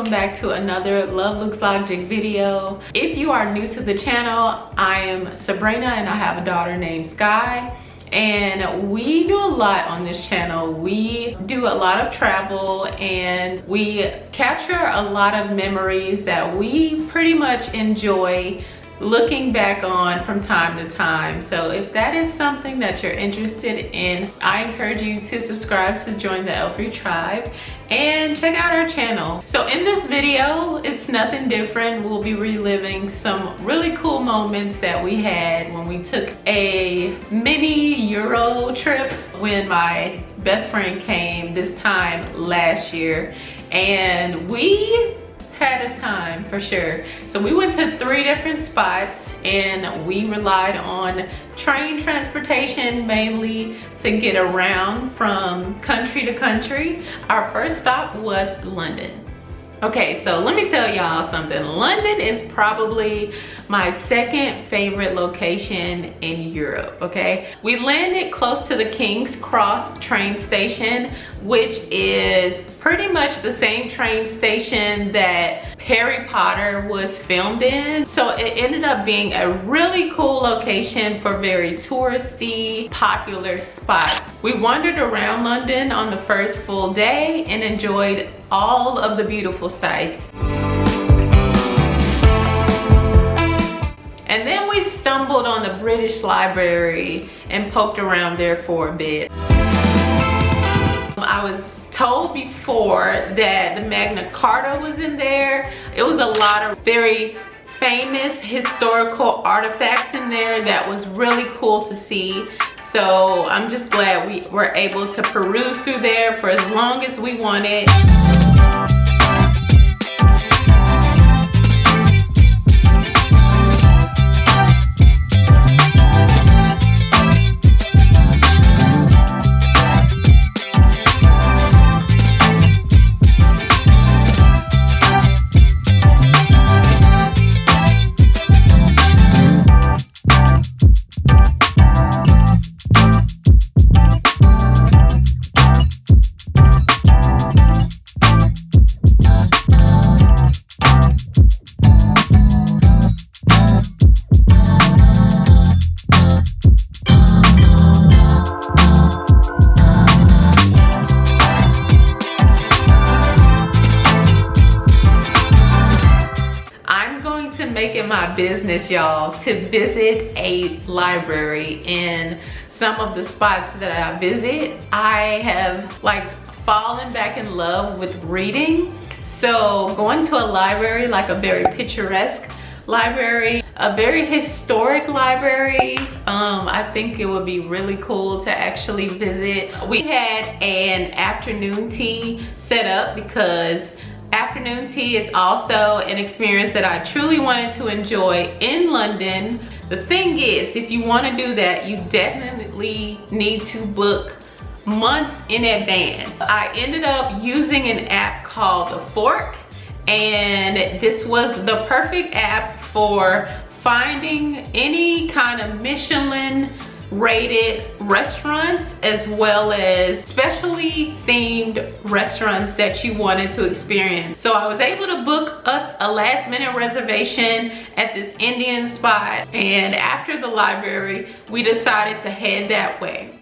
welcome back to another Love Looks Logic video. If you are new to the channel, I am Sabrina and I have a daughter named Sky. And we do a lot on this channel. We do a lot of travel and we capture a lot of memories that we pretty much enjoy looking back on from time to time. So if that is something that you're interested in, I encourage you to subscribe to join the L3 tribe and check out our channel. So in this video, it's nothing different. We'll be reliving some really cool moments that we had when we took a mini Euro trip when my best friend came this time last year, and we had a time for sure. So we went to 3 different spots and we relied on train transportation mainly to get around from country to country. Our first stop was London. Okay, so let me tell y'all something. London is probably my second favorite location in Europe, okay? We landed close to the King's Cross train station, which is pretty much the same train station that Harry Potter was filmed in. So it ended up being a really cool location for very touristy, popular spots. We wandered around London on the first full day and enjoyed all of the beautiful sights. And then we stumbled on the British Library and poked around there for a bit. I was told before that the Magna Carta was in there. It was a lot of very famous historical artifacts in there that was really cool to see. So I'm just glad we were able to peruse through there for as long as we wanted. Make it my business, y'all, to visit a library in some of the spots that I visit. I have like fallen back in love with reading. So going to a library, like a very picturesque library, a very historic library, I think it would be really cool to actually visit. We had an afternoon tea set up because afternoon tea is also an experience that I truly wanted to enjoy in London. The thing is, if you want to do that, you definitely need to book months in advance. I ended up using an app called The Fork, and this was the perfect app for finding any kind of Michelin rated restaurants as well as specially themed restaurants that you wanted to experience. So I was able to book us a last minute reservation at this Indian spot, and after the library we decided to head that way.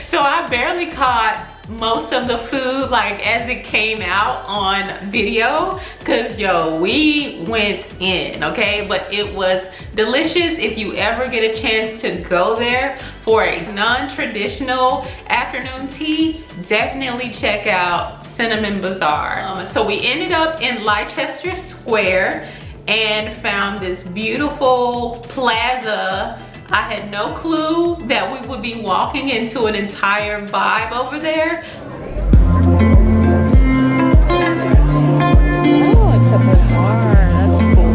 So I barely caught most of the food like as it came out on video, because yo, we went in, okay? But it was delicious. If you ever get a chance to go there for a non-traditional afternoon tea, definitely check out Cinnamon Bazaar. So we ended up in Leicester Square and found this beautiful plaza. I had no clue that we would be walking into an entire vibe over there. Oh, it's a bazaar. That's cool.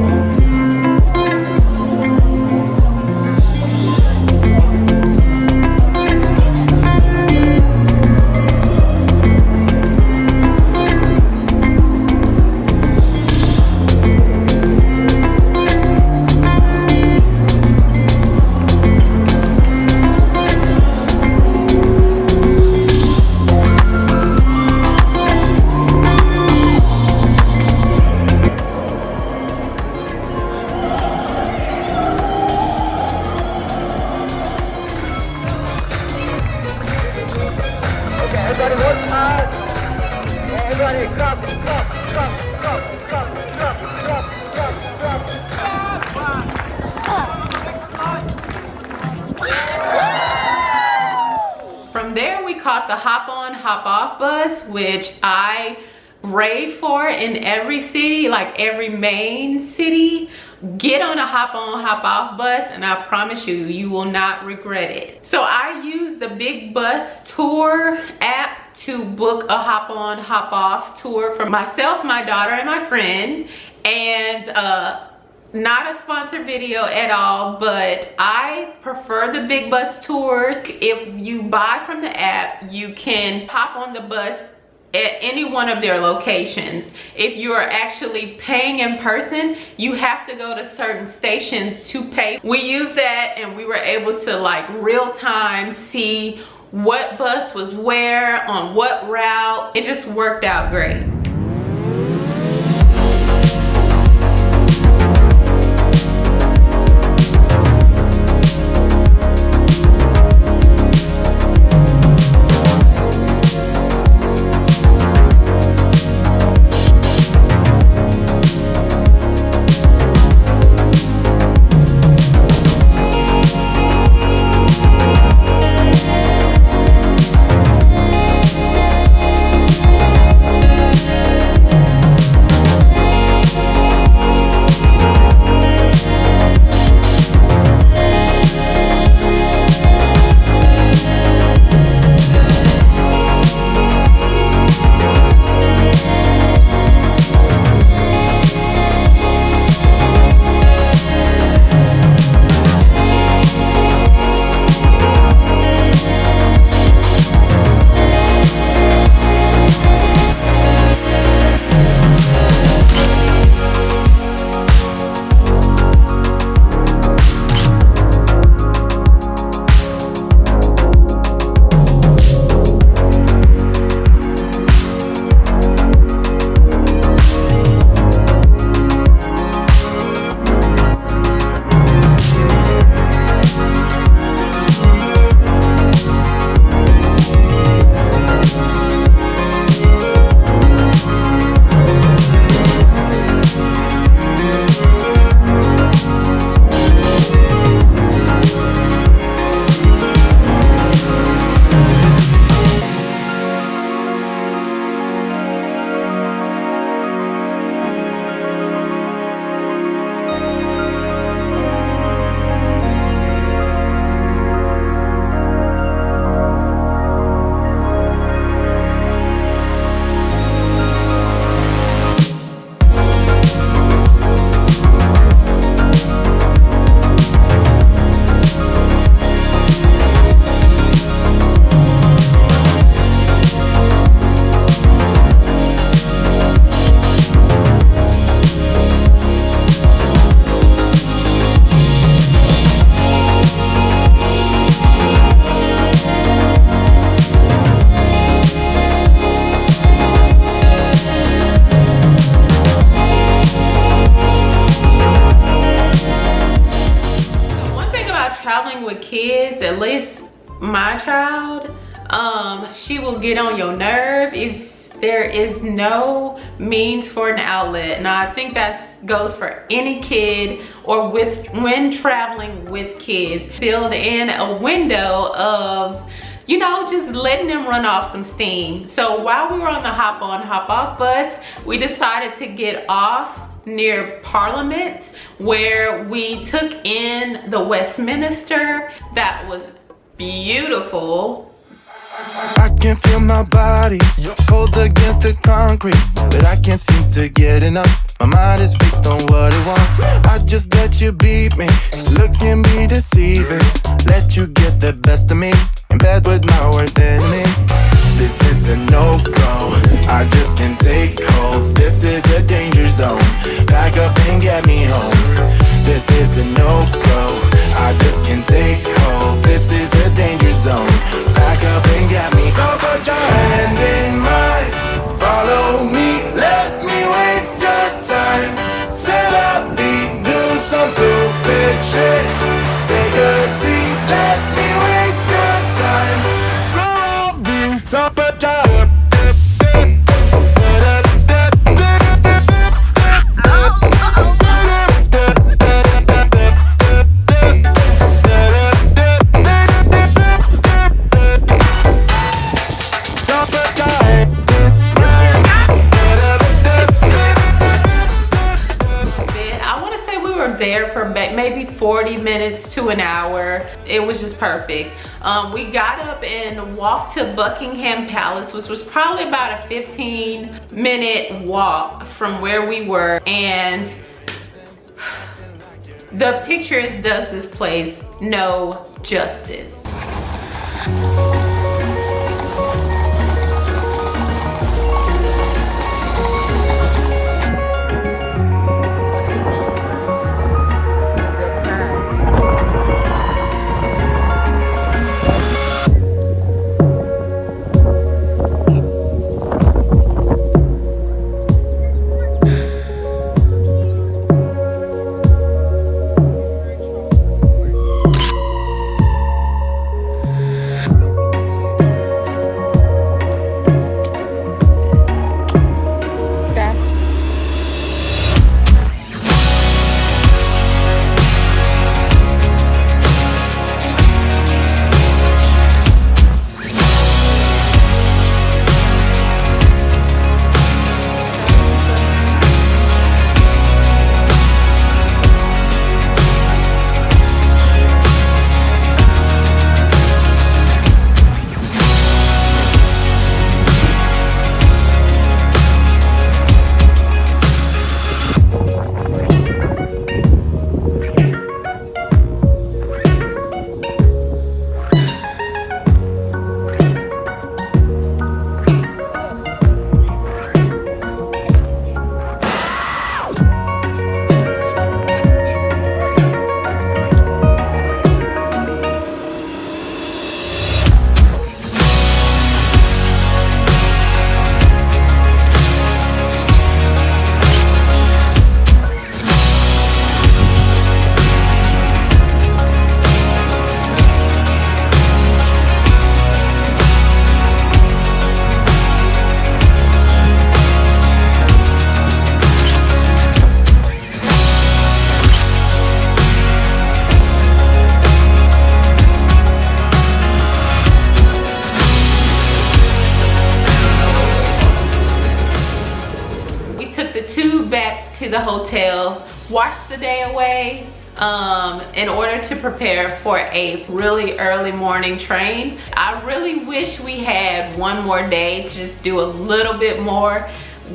Everybody clap, clap, clap, clap, clap, clap, clap, clap, clap. From there, we caught the hop on, hop off bus, which I rave for in every city, like every main city. Get on a hop on, hop off bus, and I promise you, you will not regret it. So I use the Big Bus Tour app to book a hop on, hop off tour for myself, my daughter, and my friend. And not a sponsored video at all, but I prefer the Big Bus tours. If you buy from the app, you can hop on the bus at any one of their locations. If you are actually paying in person, you have to go to certain stations to pay. We used that and we were able to like real time see what bus was where on what route. It just worked out great. Kids, at least my child, she will get on your nerve if there is no means for an outlet. Now I think that goes for any kid or when traveling with kids. Build in a window of, you know, just letting them run off some steam. So while we were on the hop on, hop off bus, we decided to get off near Parliament, where we took in the Westminster. That was beautiful. I can feel my body cold against the concrete, but I can't seem to get enough. My mind is fixed on what it wants. I just let you beat me. Looks can be deceiving. Let you get the best of me in bed with my worst enemy. This is a no-go. I just can't take hold. This is a danger zone. Pack up and get me home. This is a no-go. I just can't take hold. This is a danger zone. Pack up and get me home. So put your hand in mine. Follow me. Let me waste your time. C'est la vie. Do some stupid shit. Take a seat. Let me waste your time. So put your for maybe 40 minutes to an hour. It was just perfect. We got up and walked to Buckingham Palace, which was probably about a 15-minute walk from where we were, and the pictures does this place no justice. To the hotel, washed the day away in order to prepare for a really early morning train. I really wish we had one more day to just do a little bit more.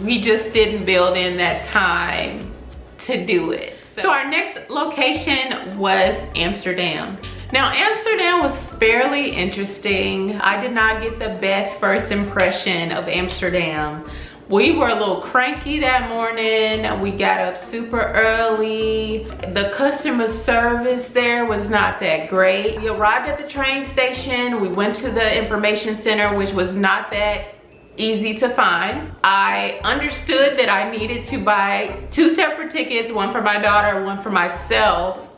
We just didn't build in that time to do it. So our next location was Amsterdam. Now Amsterdam was fairly interesting. I did not get the best first impression of Amsterdam. We were a little cranky that morning. We got up super early. The customer service there was not that great. We arrived at the train station. We went to the information center, which was not that easy to find. I understood that I needed to buy 2 separate tickets, one for my daughter, one for myself,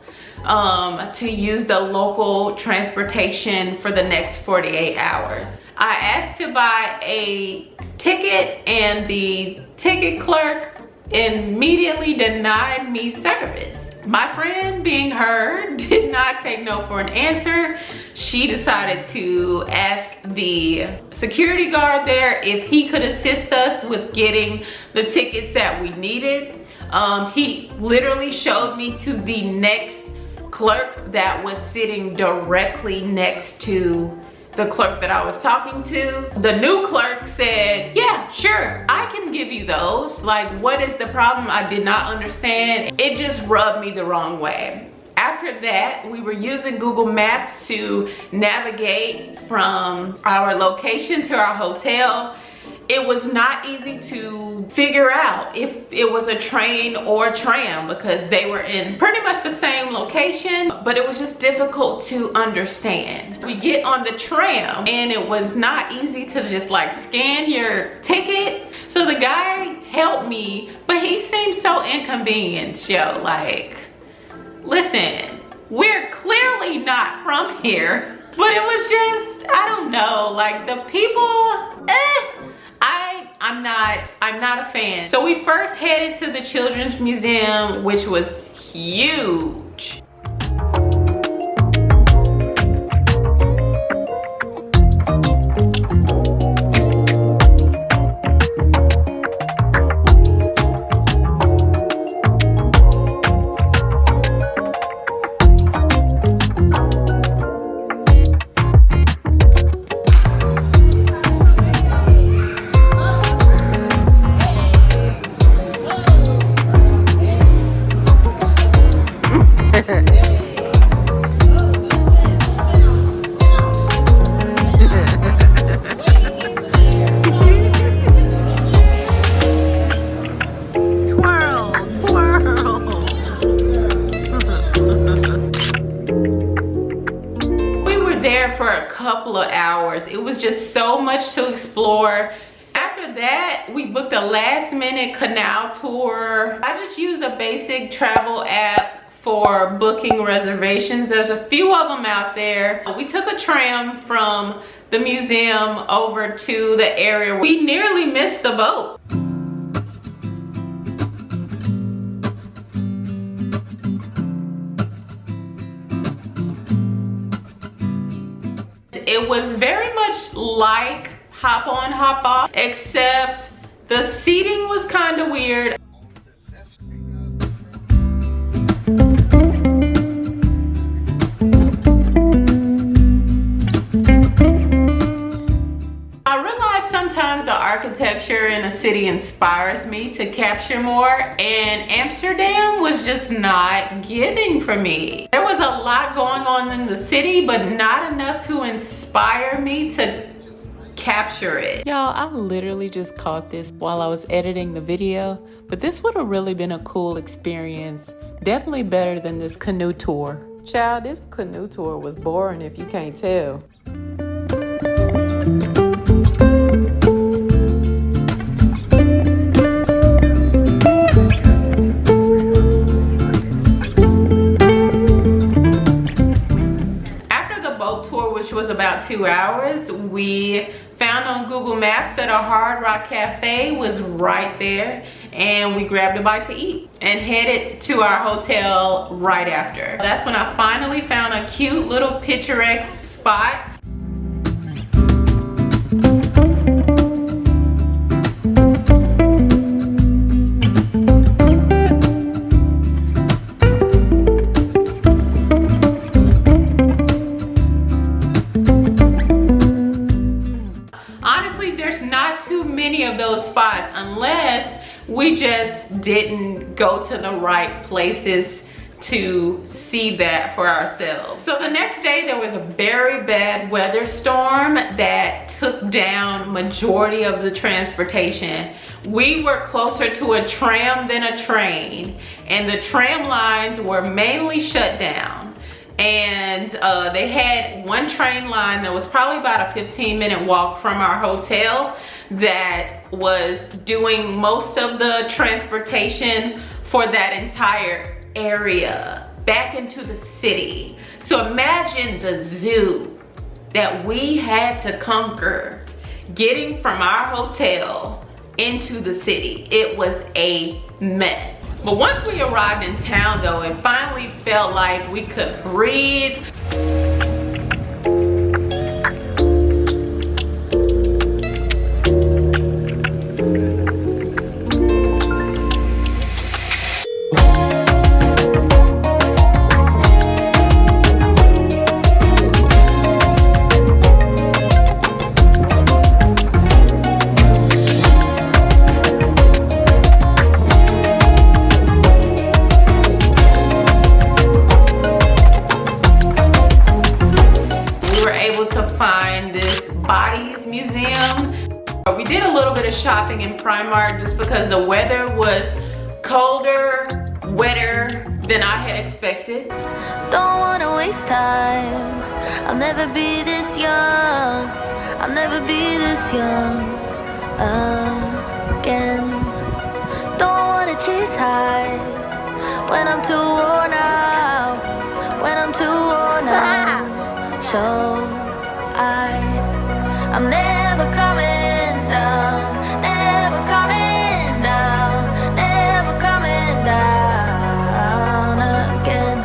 to use the local transportation for the next 48 hours. I asked to buy a ticket and the ticket clerk immediately denied me service. My friend, being her, did not take no for an answer. She decided to ask the security guard there if he could assist us with getting the tickets that we needed. He literally showed me to the next clerk that was sitting directly next to the clerk that I was talking to. The new clerk said, yeah, sure, I can give you those. Like, what is the problem? I did not understand. It just rubbed me the wrong way. After that, we were using Google Maps to navigate from our location to our hotel. It was not easy to figure out if it was a train or tram because they were in pretty much the same location, but it was just difficult to understand. We get on the tram and it was not easy to just like scan your ticket. So the guy helped me, but he seemed so inconvenienced, yo. Like, listen, we're clearly not from here, but it was just, I don't know, like the people, I'm not a fan. So we first headed to the Children's Museum, which was huge. much to explore. After that, we booked a last minute canal tour. I just use a basic travel app for booking reservations. There's a few of them out there. We took a tram from the museum over to the area. We nearly missed the boat. It was very much like hop on, hop off, except the seating was kind of weird. I realize sometimes the architecture in a city inspires me to capture more, and Amsterdam was just not giving for me. There was a lot going on in the city, but not enough to inspire me to capture it. Y'all, I literally just caught this while I was editing the video, but this would have really been a cool experience. Definitely better than this canoe tour. Child, this canoe tour was boring if you can't tell. Which was about 2 hours, we found on Google Maps that a Hard Rock Cafe was right there, and we grabbed a bite to eat and headed to our hotel right after. That's when I finally found a cute little picturesque spot. Of those spots, unless we just didn't go to the right places to see that for ourselves. So the next day there was a very bad weather storm that took down majority of the transportation. We were closer to a tram than a train, and the tram lines were mainly shut down. And they had one train line that was probably about a 15-minute walk from our hotel that was doing most of the transportation for that entire area back into the city. So imagine the zoo that we had to conquer getting from our hotel into the city. It was a mess. But once we arrived in town though, it finally felt like we could breathe. We did a little bit of shopping in Primark just because the weather was colder, wetter than I had expected. Don't wanna waste time. I'll never be this young. I'll never be this young again. Don't wanna chase highs when I'm too worn out. When I'm too worn out. So I'm never coming down, never coming down, never coming down again.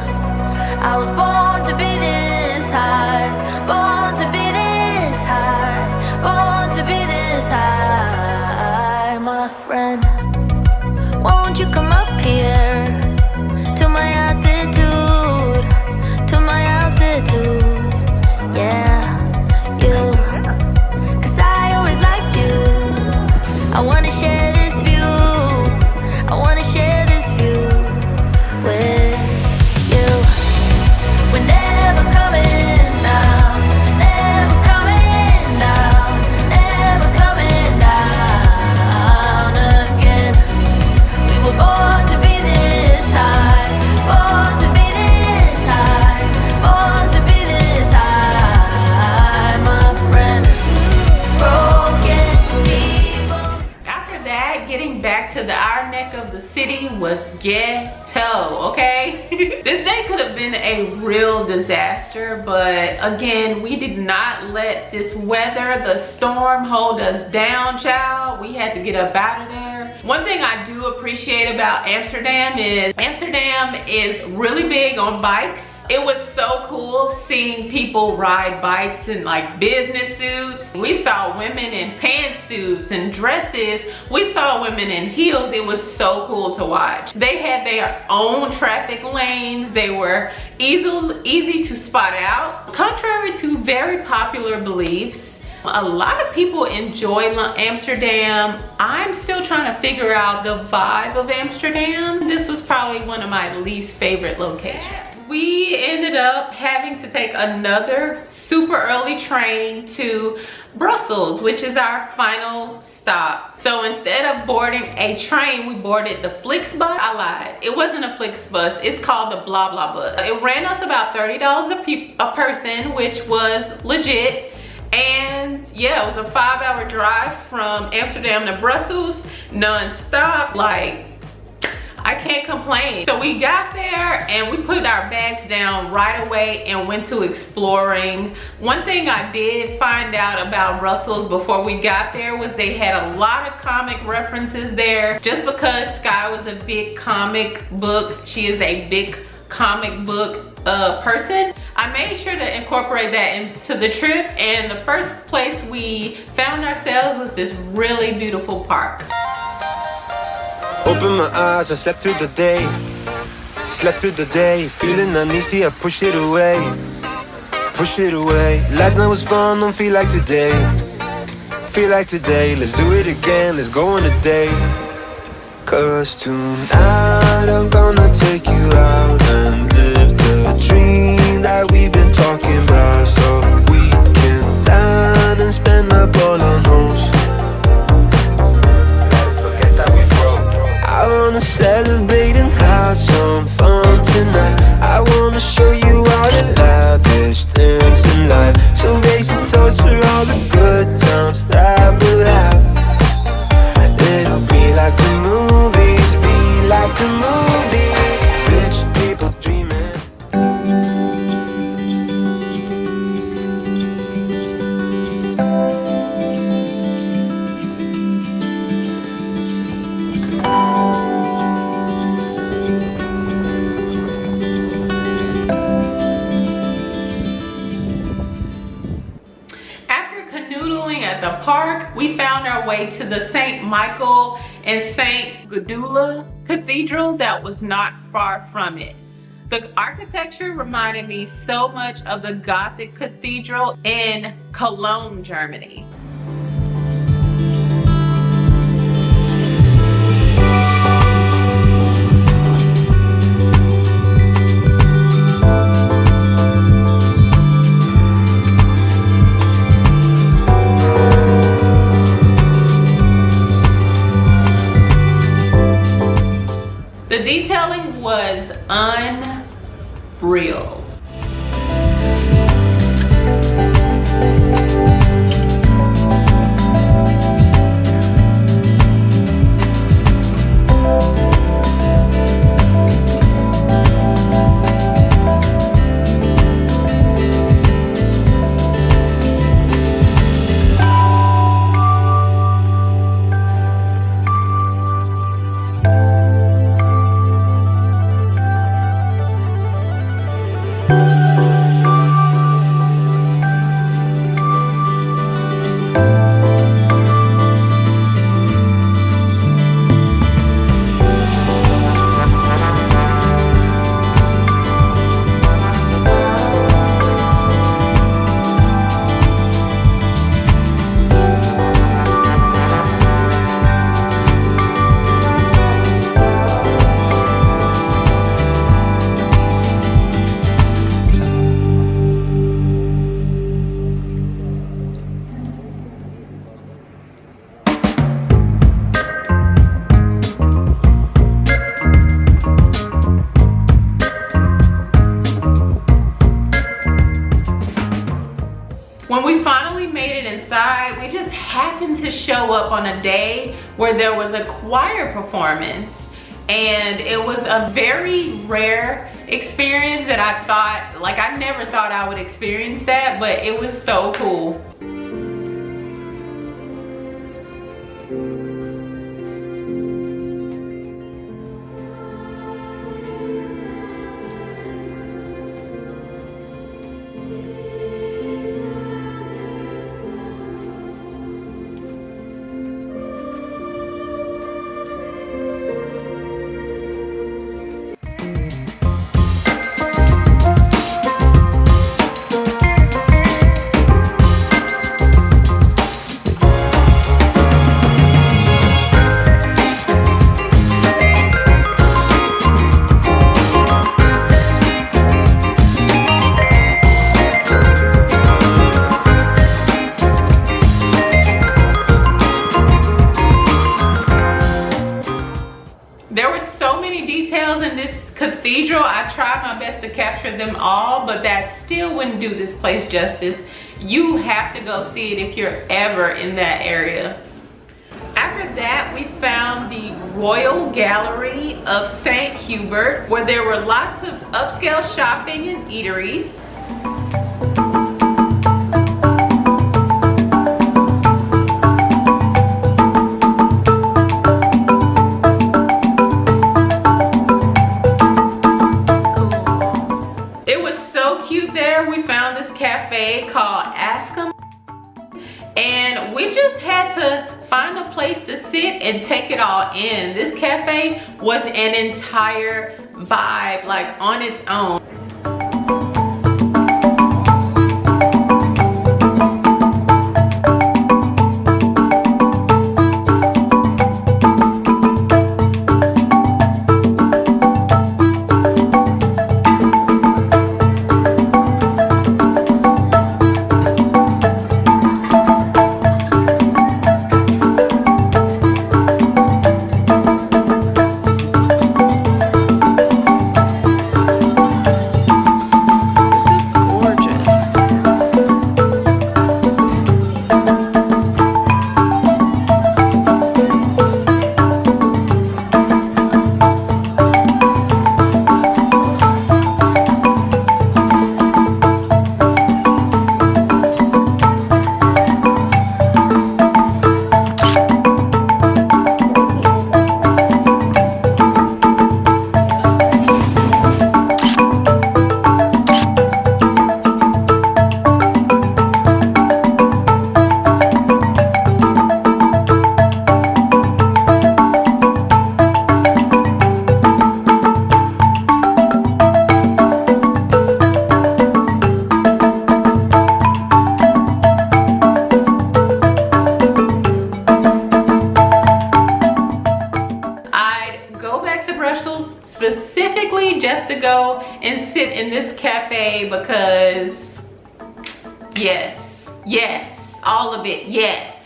I was born to be this high, born to be this high, born to be this high, my friend. Won't you come up here to my altitude, to my altitude, yeah, you. getting back to our neck of the city was ghetto, okay? This day could have been a real disaster, but again, we did not let this weather, the storm, hold us down, child. We had to get up out of there. One thing I do appreciate about Amsterdam is really big on bikes. It was so cool seeing people ride bikes in like business suits. We saw women in pantsuits and dresses. We saw women in heels. It was so cool to watch. They had their own traffic lanes. They were easy to spot out. Contrary to very popular beliefs, a lot of people enjoy Amsterdam. I'm still trying to figure out the vibe of Amsterdam. This was probably one of my least favorite locations. We ended up having to take another super early train to Brussels, which is our final stop. So instead of boarding a train, we boarded the Flixbus. I lied, it wasn't a Flixbus, it's called the Blah Blah Bus. It ran us about $30 a person, which was legit. And yeah, it was a 5-hour drive from Amsterdam to Brussels, non-stop. Like, I can't complain. So we got there and we put our bags down right away and went to exploring. One thing I did find out about Brussels before we got there was they had a lot of comic references there. Just because Sky was a big comic book, she is a big comic book person, I made sure to incorporate that into the trip. And the first place we found ourselves was this really beautiful park. Open my eyes, I slept through the day. Slept through the day, feeling uneasy, I push it away. Push it away. Last night was fun, don't feel like today. Feel like today, let's do it again, let's go on a date. Cause tonight I'm gonna take you out and live the dream that we've been talking about. So we can dine and spend up all our nose. I wanna celebrate and have some fun tonight. I wanna show you all the lavish things in life. So raise a toast for all the good times that we'll have. It'll be like the movies, be like the movies. Rich people dreaming. Park, we found our way to the St. Michael and St. Gudula Cathedral that was not far from it. The architecture reminded me so much of the Gothic Cathedral in Cologne, Germany. The detailing was unreal. happened to show up on a day where there was a choir performance, and it was a very rare experience that I thought, like, I never thought I would experience that, but it was so cool. Cathedral, I tried my best to capture them all, but that still wouldn't do this place justice. You have to go see it if you're ever in that area. After that, we found the Royal Gallery of St. Hubert, where there were lots of upscale shopping and eateries. Called Ascom, and we just had to find a place to sit and take it all in. This cafe was an entire vibe, like on its own. Specifically just to go and sit in this cafe because yes, all of it, yes.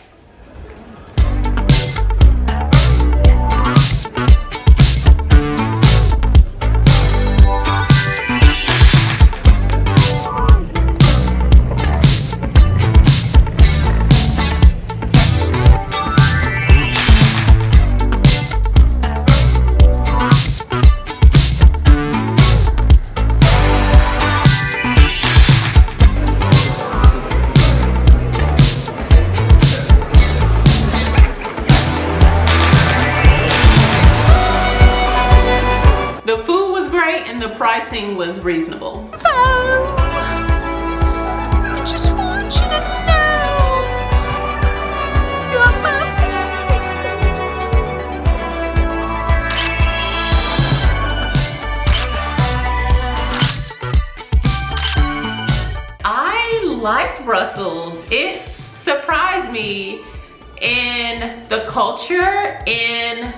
Pricing was reasonable. Oh, I just want you to know you're my I liked Brussels. It surprised me in the culture, in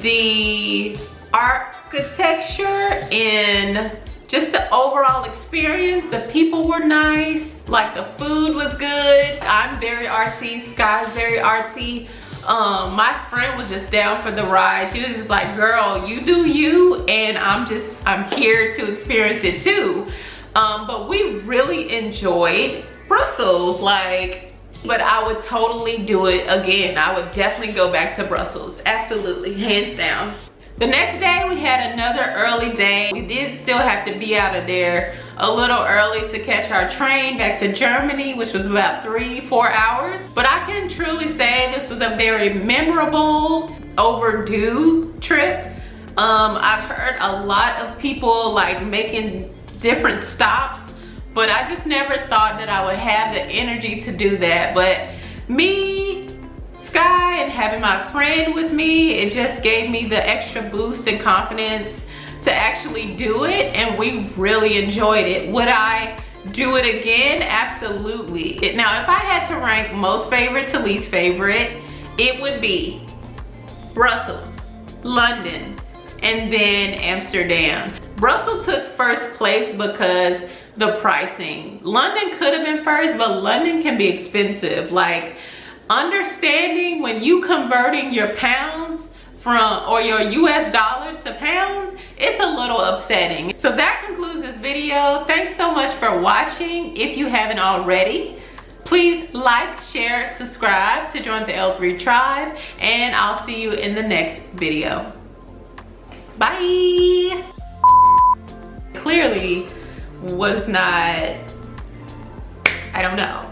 the architecture, in just the overall experience. The people were nice, like the food was good. I'm very artsy, Sky's very artsy. My friend was just down for the ride. She was just like, girl, you do you, and I'm here to experience it too. But we really enjoyed Brussels. Like, but I would totally do it again. I would definitely go back to Brussels, absolutely, hands down. The next day we had another early day. We did still have to be out of there a little early to catch our train back to Germany, which was about 3-4 hours. But I can truly say this was a very memorable, overdue trip. I've heard a lot of people like making different stops, but I just never thought that I would have the energy to do that. But me, Sky, and having my friend with me, it just gave me the extra boost and confidence to actually do it, and we really enjoyed it. Would I do it again? Absolutely. Now, if I had to rank most favorite to least favorite, it would be Brussels, London, and then Amsterdam. Brussels took first place because the pricing. London could have been first, but London can be expensive. Like, understanding when you converting your pounds or your US dollars to pounds, it's a little upsetting. So that concludes this video. Thanks so much for watching. If you haven't already, please like, share, subscribe to join the L3 tribe, and I'll see you in the next video. Bye. Clearly was not, I don't know.